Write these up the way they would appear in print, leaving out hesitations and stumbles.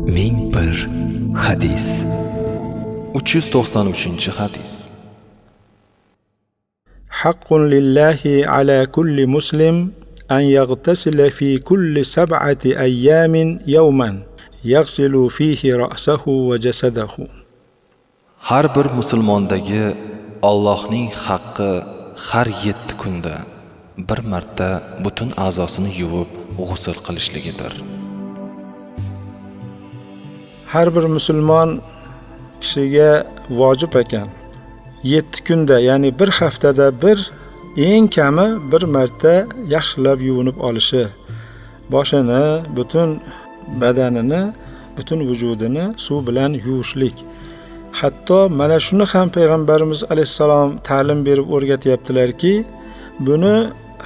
Ming bir hadis. 393 hadis. Haqqun lillahi ala kulli muslim an yaghtasila fi kulli sab'ati ayyamin yawman yaghsilu fihi ra'sahu wa jasadahu. Har bir musulmondagi Allohning haqqi har 7 kunda bir marta butun a'zosini yuvib g'usl qilishligidir. Har bir musulmon kishiga vojib ekan 7 kunda, ya'ni bir haftada eng kami bir marta yaxshilab yuvinib olishi, boshini, butun badanini, butun vujudini suv bilan yuvishlik. Hatto mana shuni ham payg'ambarimiz alayhisalom ta'lim berib o'rgatyaptilarki, buni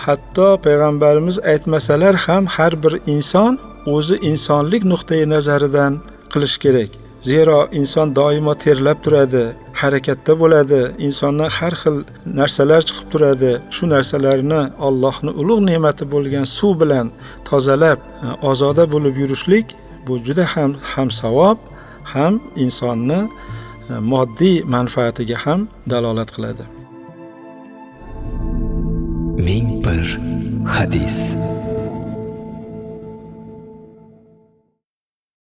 hatto payg'ambarimiz aytmasalar ham har bir inson o'zi insonlik nuqtai nazaridan qilish kerak. Zero inson doimo terlab turadi, harakatda bo'ladi, insondan har xil narsalar chiqib turadi. Shu narsalarni Allohning ulug' ne'mati bo'lgan suv bilan tozalab, ozoda bo'lib yurishlik bu juda ham savob, ham insonni moddiy manfaatiga ham dalolat qiladi. Ming bir hadis.